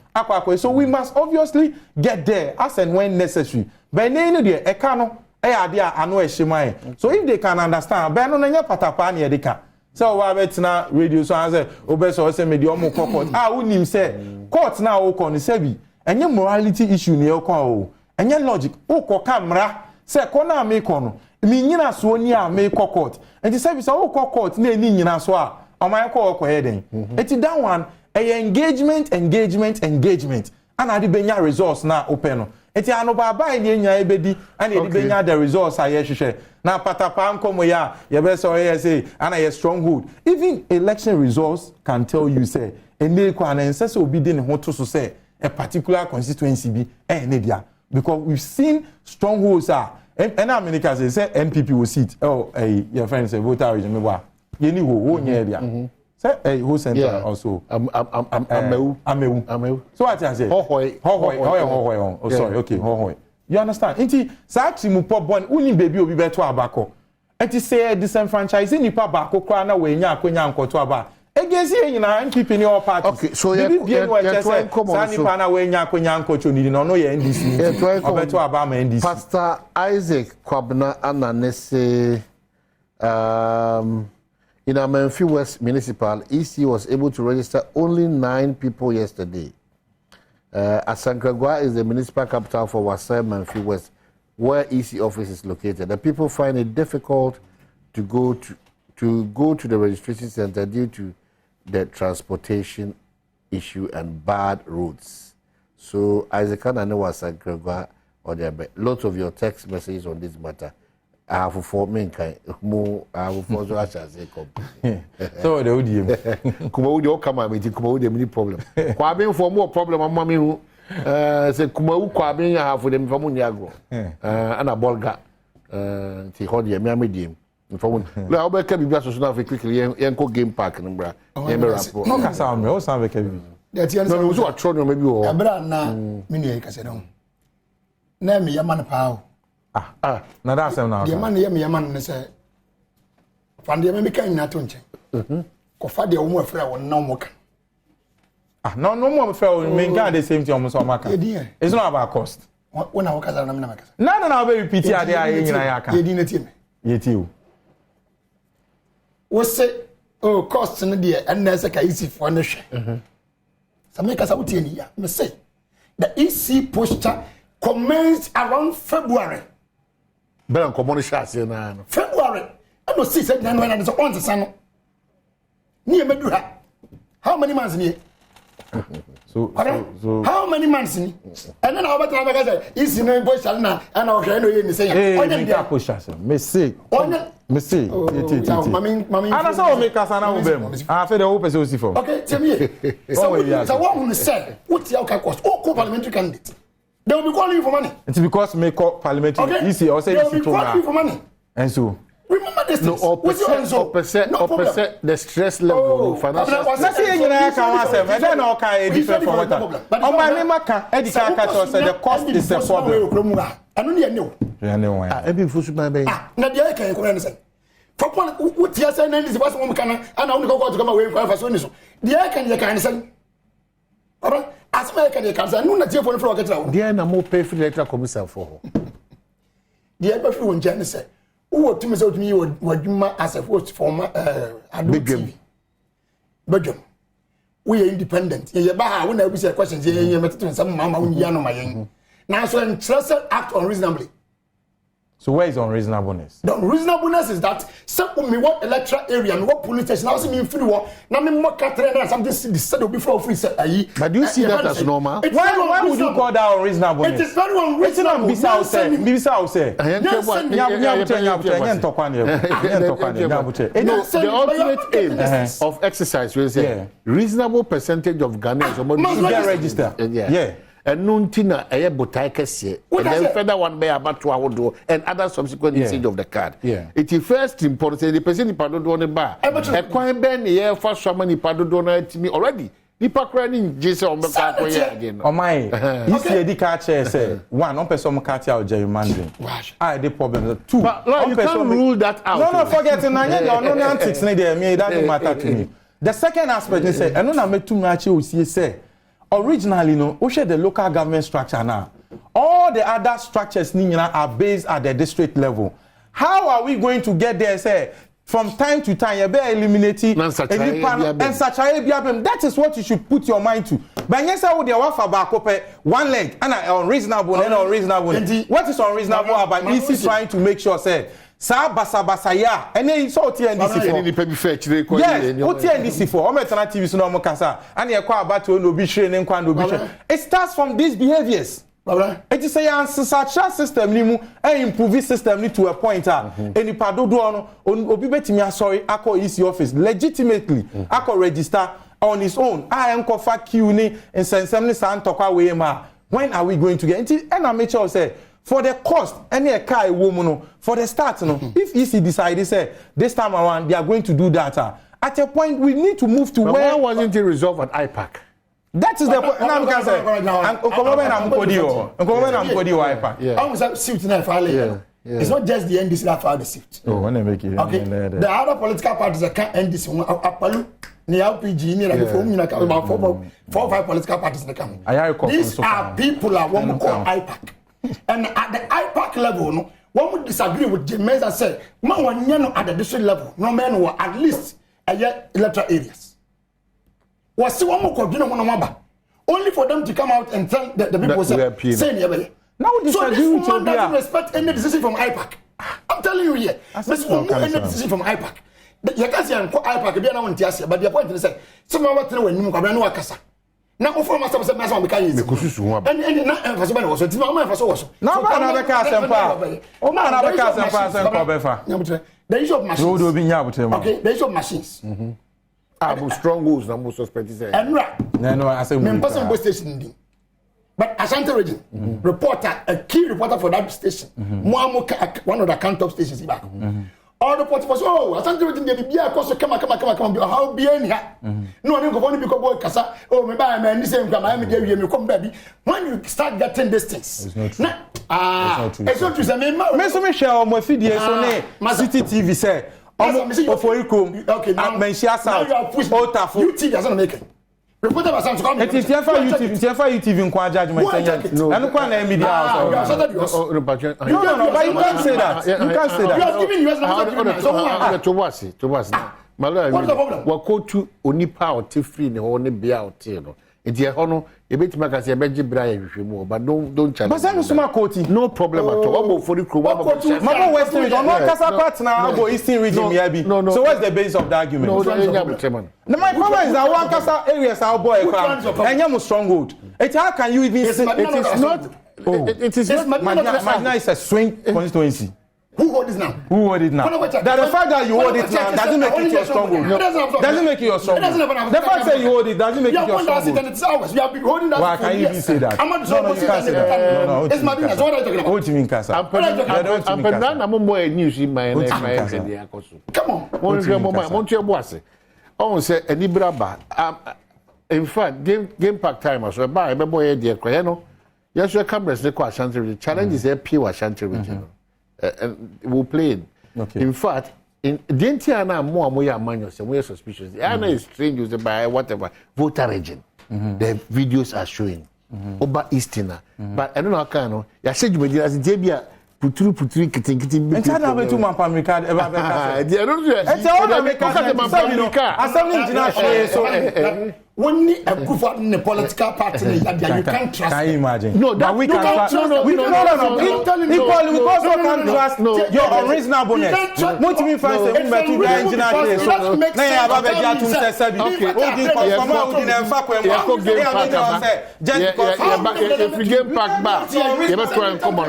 So we must obviously get there as and when necessary. But no there ekano dia ano ehima. So if they can understand, be no nya patapa na ye ka. So we bet na radio so answer obeso say media omo court. Unim say court na o kon say bi. Enye morality issue ne e kwa o. Enye logic. O ko camera say ko na me ko no. Mi nyina so ni a me court. Enti say bi say o court na ni nyina so a o man ko he den. Enti that one engagement. And ade benya resource na open no. Enti ano baba e nya ebedi and e benya the resource aye hwehwe. Na patapa nkomo ya ye be say say and a stronghold. Even election results can tell you say ene kwa na nse se obi de ne ho to so say a particular constituency be nedia because we've seen strongholds and America say MPP will sit your friend say voter region me wa ye ni wo nya dia say who center also amewu so what I say hohoi oh sorry okay hohoi you understand inti sa timu pop born uni baby obi beto abako enti say disenfranchising nipa bako kra na we nya akonya nkoto aba against you na MPP ni all parties. Okay, so you pana we nya akonya nkoto ni no ye NDC obeto aba ma NDC. Pastor Isaac Kwabena Ananese in Amenfi West Municipal, EC was able to register only 9 people yesterday. Asankragwa is the municipal capital for Wasai Menfi West, where EC office is located. The people find it difficult to go to the registration center due to the transportation issue and bad roads. So Isaac Anane was Asankragwa or there, but lots of your text messages on this matter. I have for me more. I have for so as I come. So the ODM. Kuma udi come and meeting. Kuma udi many problem. Kwa ben for more problem. I'm mami who say kuma u kwa ben ya have for them from Uniagro. Ana bolga. Ti hodi me amediem. From le obe ke bibia so na quickly yenko game park numbra. Yembe rapport. No kasa amre. O san be ke bibi. No we so atro no maybe o. Abra na mini e kase don. Na me yama na pa. Na da sem na. The man yaman ne say fan de me kan na to nche. Ko fa de wo mo afra wo na mo kan. No mo afra wo me kan the same thing o mo so maka. It's not about cost. When I work as na makasa. No be repeat ya de ayi nyina ya ka. Ye di na tie me. Ye tie o. Wo say cost no de and na say ka easy for na hwe. Some makasa wo tie ni ya. Me say the EC posture commenced around February. Better common shots in February. I don't see said then when I want to sano. Near Medura. How many months in here? So how many months in? And then I'll say, is in a bush and I'll get no say, hey, push us. Messi. Messi. Mammy, I saw make us an album. I feel the open so for. Okay, tell me. So what will say? What's your cost? Oh, parliamentary candidate. They will be calling you for money. It's because make parliamentary easy or say they will be calling you for money. And so remember this. No, the stress level financial. Let's say you can say and then okay different from what. On my name can Edika catch say the cost is a problem. I don't know. You know why? I be fusu man be. Na dia kan ko na say. For what you say na this was one can and I only go to come away for so ni so. Dia kan say. Alright. As my can come say no na tie for no get now. Dia na mo pay for electoral commission for. Dia be fi won jani say. Who to me say to me wadwuma as a host for Adom TV. Badwam. we are independent. You baha when I be say questions. You met some mama when you know my. Now so interest act unreasonably. So where is unreasonableness? The unreasonableness is that some me what electoral area, me what police station, also me free war. Now me more Catherine something said before free set. But do you see that as normal? Why would you call that unreasonableness? It is very unreasonable. Bisa say. The ultimate aim of exercise will say reasonable percentage of Ghanaians must get registered. Yeah. And nuntina a botai kese and then further one by about 2 hours and other subsequent usage of the card. It is first important the person pado do on bar. A quite ben here for so many pado donor to me already. Nipa crying Jesus on the again. Oh my, you see the catcher say one person catch out gerrymandering. I the problem. Two, you can't rule that out. No, forget it. No antics. That don't matter to me. The second aspect is say, I know I met too much. You see, say. Originally, we share the local government structure now. All the other structures are based at the district level. How are we going to get there? Say from time to time, you better eliminate and such. That is what you should put your mind to. But yes, I would have one leg and unreasonable and unreasonable. What is unreasonable about EC trying to make sure say? Sa basa ya ene so oti NDC for ni pe bi fe chire ko yes oti NDC for o metana TV so no mo kasa and ye kwa about no bi hire ne nkwa no bi hire. It starts from these behaviors. It is say ancestral system ni mu improve system ni to a point eni padodo no obi betimi asori akọ EC office legitimately akọ register on his own enko fa queue ni nsensem ni sa ntokwa we ma. When are we going to get and I make sure say for the cost, any a car woman, for the start, if EC decides say this time around they are going to do that, at a point we need to move to but where why wasn't it resolved at IPAC? That is the point. Now we can say, it's not just the NDC that filed the suit. Oh, when they make it. Okay. The other political parties that can't end this one. Apalu, the LPG, about 4 or 5 political parties in the country. These are people that want to call IPAC. And at the IPAC level, no, one would disagree with James and say, man, when you know at the district level, no man will at least a year electoral areas. Was one more only for them to come out and tell the people say, now so this woman doesn't respect any decision from IPAC. I'm telling you here, this woman any decision from IPAC. You can't say IPAC, but the point is that someone will tell you when you are now, for myself, and now the issue of machines. Okay, the issue of machines. Strongholds, I'm most suspected. And no, I say, Mpensenpensemu station. But Ashanti region, reporter, a key reporter for that station, one of the count-top stations. All the portfolios, I think everything they be a cost come, how be in here. No, I don't because boy Casa, my man, this same come, you come baby. When you start getting this things, it's not true. It's not true. Mr. Michel, my City TV say, for you come, okay, now Menchia South, you TV doesn't make it. Reporter was to come. It is YouTube in Kwa judgment. And Kwa media. No, but you can't say that. You can't say that. You are giving to was. Malo, what go to Onipa or Tifri, the only be out here. It's your honor, a bit make us a beji Brian, but don't challenge. But no problem at all. For the crew, Mama Western region, not Casa Partner, go Eastern region, no. So what's the base of the argument? No, my problem is that one Casa areas our boy, and you're stronghold. How can you even say it is not? It is not. Magna is a swing constituency. Who hold this now? That the fact that you hold it now doesn't make it your stronghold. Doesn't make it your stronghold. The fact that you hold it doesn't make it your stronghold. You have been holding that. Why can you even say that? No, you can't say that. No. It's Madina. What are you talking about? What do you mean, Casa? I'm more news in my come on. Oh, say any braba. In fact, game pack time so buy a boy dear Crayano. Yes, your cameras the Ashanti region. Challenge is a pure Ashanti region. And we'll play it. Okay. In fact, in the entire more manuals and we are suspicious. Anna is trained used by whatever voter region. The videos are showing. Oba Easterner. But I don't know how can you. I said you made as Jabia putru kitin. And China went to Mampamika. I don't know. It's all America. Assembly international. So When a group of the political party, you can't trust. Can you imagine? No, that we can't trust. No. Equally, we also can't trust your unreasonableness. What you mean, for instance, we met two engineers. Now you have a better to say, okay, if we get back, you must try and come on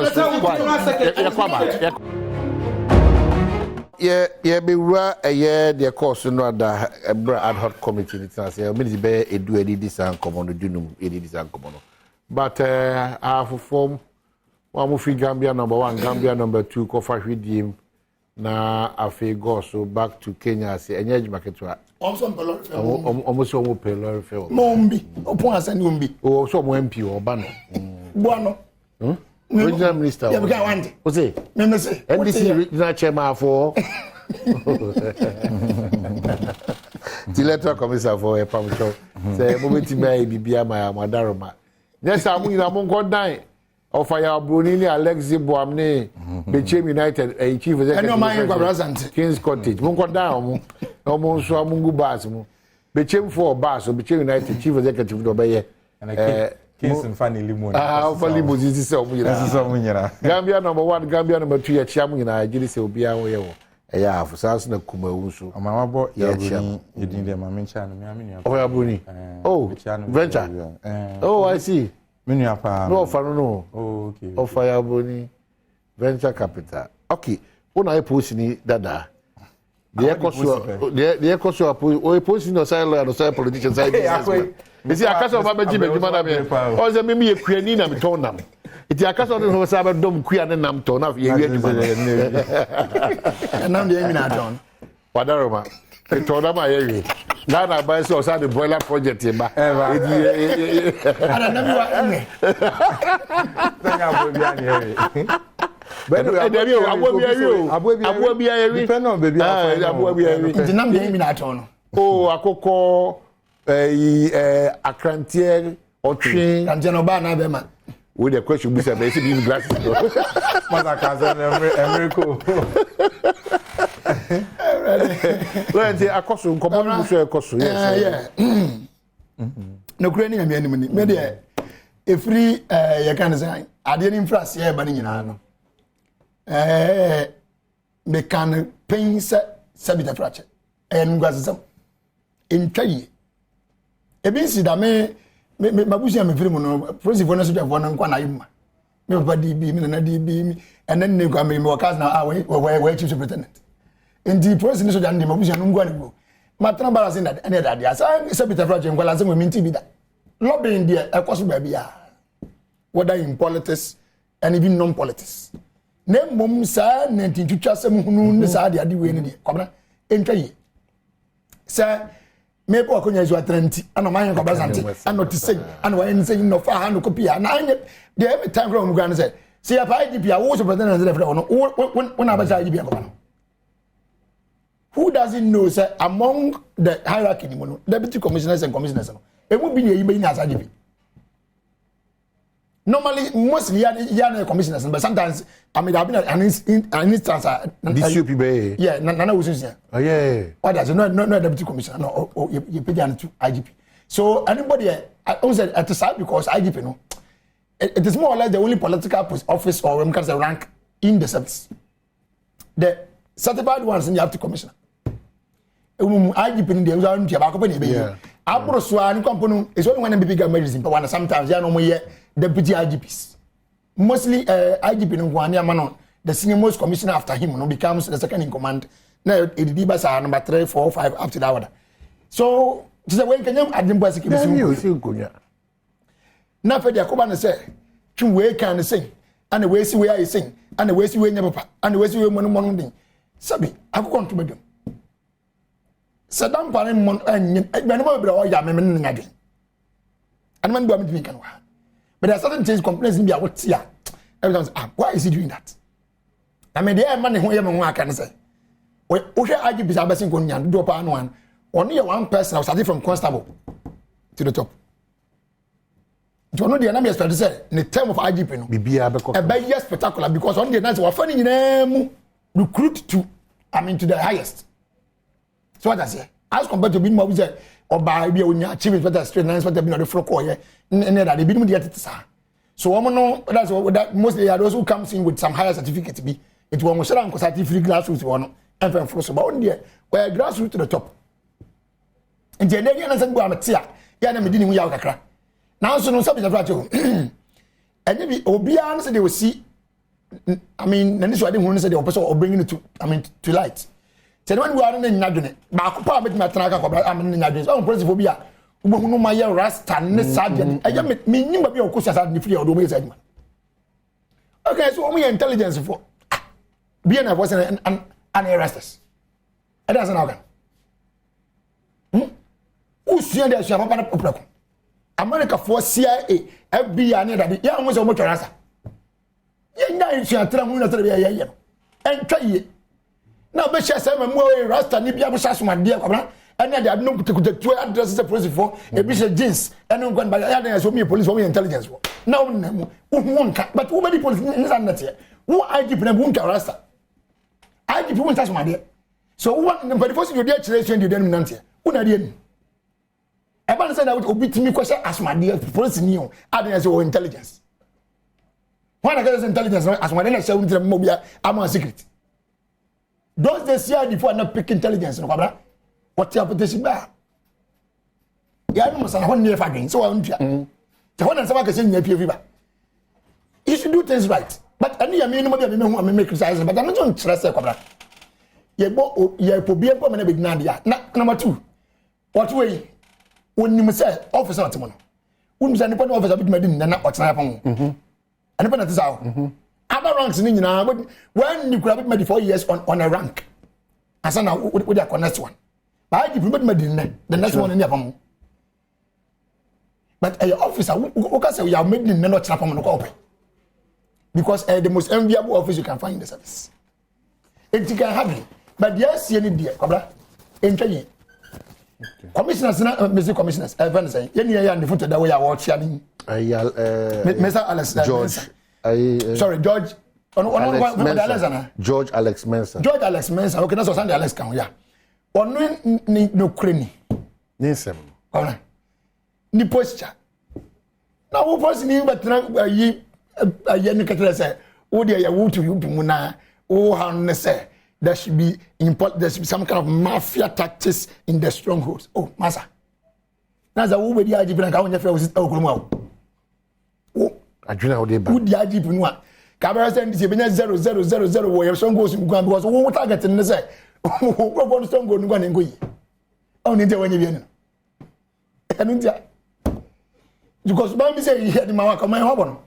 yeah, be right a year, the course, no, that ad hoc committee, it's not say, maybe be a do this and come on the Junum, this and come on. But I have form one movie Gambia number 1, Gambia number 2, Kofa Hidim, na afi go so back to Kenya, say, and edge market. Almost almost pelor fell. Mombi, upon us and Umbi. Oh, some MP or Bano. Buono. Regional Minister. Yeah, we got one. What's it? NDC regional chairman for the letter commissioner for a pump show. Say, moment may be my Madaroma. Yes, I'm going to die. Of Fire Brunini, Alexi Boamne, Became United, a chief executive. King's Cottage, Mungo down, almost Mungu Basmo. Became 4 bars, or Became United, chief executive of Bayer. Kings and Fanny Limon. For limousine, this is Gambia number 1, Gambia number 2, at Chamun, I did say, be away. Yeah, for Sasna Kumausu. My boy, you didn't them, I mentioned. Oh, Bruni. Oh, venture. Oh, I see. No, no. Oh, okay. Oh, Fire Bruni, venture capital. Okay, when I post in Dada. The echo so posting the side and the side politicians. You see, I can't have a Jimmy, or the maybe a queen in a tonam. It's a cast of the Sabbath Dom Queen and Nam Tone of you. And I'm the Eminadon. Padaroma. I told them my area. Now I buy so sad the boiler project in my I don't know. But I will be a depend on baby. I will be a Eminadon. Oh, I could call a crantier or train and Genobana Bema. With a question, we said, basically, in glasses. I cost you, come on, yeah. No craning and enemy. Maybe a free, you can say, I didn't influence here, but in Ano. They can paint Sabita fracture and Gazam in Kay. A busy dame. Mabusi am film no president no so dey for no kwa na yima me papa di bi me na di bi and then ne kwa me workers na we chief superintendent and the president so dey mabusi no ngwa ne go matran balance na and that dia say Peter Frache ngwa lanse we minti bi da lobbying there ekoso ba bia whether in politics and even non politics ne mom sa na tintwitwa sem hunu ne sa de ade we ne de kwabna entwa yi say me po akonya izo atranti ana man ko bazanti ana to say ana wa en say no fa ha no kopia na anye de every time from gwan say see ya pa IGP a wo so president na frɛ no when abaza IGP ko no who doesn't know say among the hierarchy ni mo no deputy commissioners and commissioners no e mu bi ne yi be nya as IGP normally mostly ya commissioners but sometimes I mean I've been an instance DCP be yeah na wusunsia oh yeah what does no deputy commissioner no you pay to IGP so anybody I said at the side because IGP no it is more or less the only political office or rank in the service the certified ones you have to commissioner IGP in the usual ba ko be be abro so an company is only when big medicine but when sometimes ya no mo deputy IGPs mostly IGP no one man the senior most commissioner after him no becomes the second in command now it be basa number 3 4 5 up to that order so just when can you adimbo security na fe dia ko ba na say twu we kan say and we see we are saying and we see we nya papa and we see we mono din sabi akoko nto bedum sadam pare mon anyin egbe no be o ya me ngade and man do am tin kan wa but there are certain things complaints in there what here everyone say why is he doing that I mean the man who am aka can say we hwe IGP sa besin ko nya do pa no an only one person starting from constable to the top do you know the enemy expect say in the term of IGP no bibia be yes spectacular because on the night we fani nyina mu recruit to I mean to the highest so what I say as compared to being more say or by be on achievement better straight nice better be on the floor call yeah that they be the sir. So no that's what that mostly are those who comes in with some higher certificate be it will most rank certificate grassroots one and from so but on there where grassroots to the top. And the idea na say go amatia ya na medini hu ya kakra. Now so no sabi the fracho. And maybe obia say they will see I mean na this why they hu say they person or bringing it to light. Say when we are na nyadwene ba ko pa betimi atena ka kobra am na nyadwene. So principle bi a wo hu no ma ya rasta ne sadde. Eya me nyimba bi a ko siasa ne free o do me say okay, so we intelligence for being a was an arresters. It doesn't happen. Who see the Shabba Opera? America for CIA, FBI, and that young was a motor answer. Young guys, you are telling me and try it. Now, but she said, more Rasta, Nibia, my dear Cobra, and then they have no to 2 addresses of police for a bishop jeans, and no one by the other so me police for me intelligence. No, but who many police in that here? Who I keep them won't Rasta? I keep you touch my dear. So what but the first you dare to you didn't answer. Una didn't. I said I would obey me question as my dear police knew. I didn't say intelligence. When I get intelligence as my then say with the mobile, I'm a secret. Those they see before not pick intelligence, no problem. What your petition back? Yeah, I must have one year again. So I'm the one and somebody can say you should do things right. But I mean, nobody make criticize, but I'm not going to trust a cobra. Ye be a permanent big Nadia. Number 2. What way? When you say officer at tomorrow. When you say the officer bit medin, then what's happening? And the penalty is out. Other ranks in now, but when you grab it maybe 4 years on a rank, as I know with the next one. But I give medin, the next one in the but a officer who can say we are made in not trap on the open. Because the most enviable office you can find in the service. It can happen. But yes, you need dear, Cobra. In commissioners, Mr. Commissioners, I've saying, the foot that way I watch Mr. Alex George. Sorry, George. George Alex Mensah. George Alex Mensah. Okay, that's what Sunday Alex can. Yeah. On no cranny. Nisem. Alright. Ni posture. Now, who person you but ye a say, oh, dear, you want to you to Muna, oh, how say. There should be some kind of mafia tactics in the strongholds. Oh, Massa. Now, the woman, the IGP, and I was Oklahoma. Oh, I do know the IGP. Camera send 000 where your song goes in Guam because what target in the say, what one song going to go and go. Only when you win. And because Bambi say he had the Mawaka, my hobble.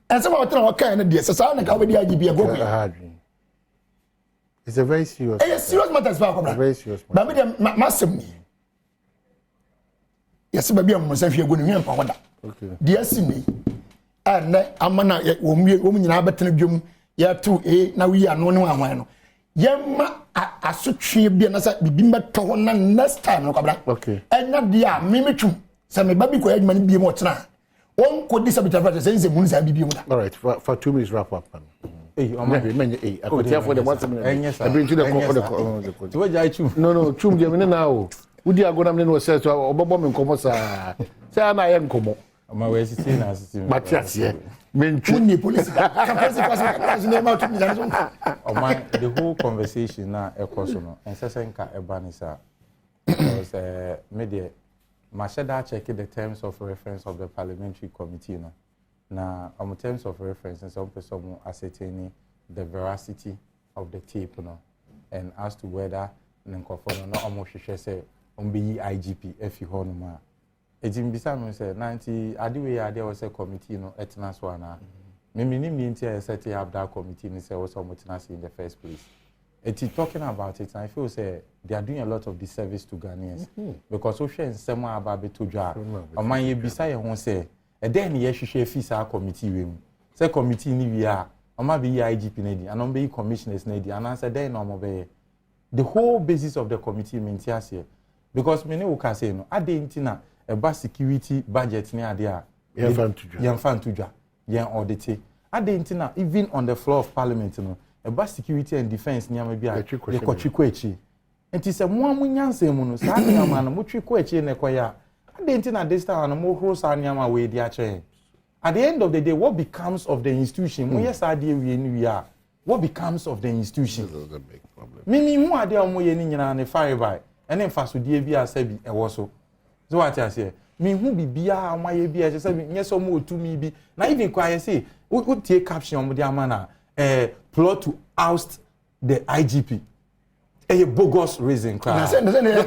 And some of the kind of dear, so I can't with the IGP go. It's a very serious. It's serious matter as well. Very serious. But me massive. Yes, baby, I'm myself here going to hear about that. Okay. Dear me, and I'm not yet woman in Aberton. Yeah, 2A. Now we are no one. Yamma, I should be an asset be better next time. Okay. And not dear, me too. Some baby could man be more now. One could disappear for the same moons and be. All right, for 2 minutes wrap up. Hey, I'm not I could tell for the once a minute. I bring to the call. No, chum Germany now. Would you go down and say to our bomb and Comosa? Say, I am Como. My way is seen as but yes, yeah. Men police. The whole conversation now, a personal, and Sasenka Ebanisa was media. Mashada check the terms of reference of the parliamentary committee. Now, on terms of reference, and some person ascertaining the veracity of the tape, and as to whether Nkofono no almost say IGP if you hold ma. It's in Bissam say 90 Adiwe there was a committee etnas one. Mimi mean to set up that committee and say also mutinasi in the first place. It's talking about it, and I feel say they are doing a lot of disservice to Ghanaians because we share some about it to jar. Or my beside won't say. And then yes, she share fees our committee room. Say committee ni we are. I might be IGP nedi, and I'm be commissioners nedi, and I said then I'm be. The whole basis of the committee means here, because many who can say no. I didn't a bus security budget near there. Yan fan tuja, yan audit. I didn't even on the floor of parliament a bus security and defense near maybe a chikwechi. Enti se mo amunyanse mu no sa nyama no motwe ko echi na ekoya adenti na this time no mo horo sa nyama we di ache at the end of the day what becomes of the institution mo yes ade wie ni wi a what becomes of the institution This is a big problem. me hu ade a mo ye ni nyina ne fire by ene mfasodie bi asabi ewo so what I say me hu bibia amaye bi e se bi nyeso mo otumi bi na even kwa ye say we tie caption mo di amana plot to oust the IGP a bogus reason cry. Na say man no kwani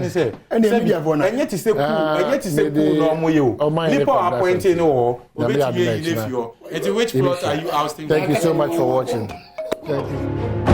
say. Enye ti say cool, enye ti say cool no mo ye o. Nipa appointing no obeti ye ile fi o. Which plot are you ousting? Thank you so much for watching. Thank you.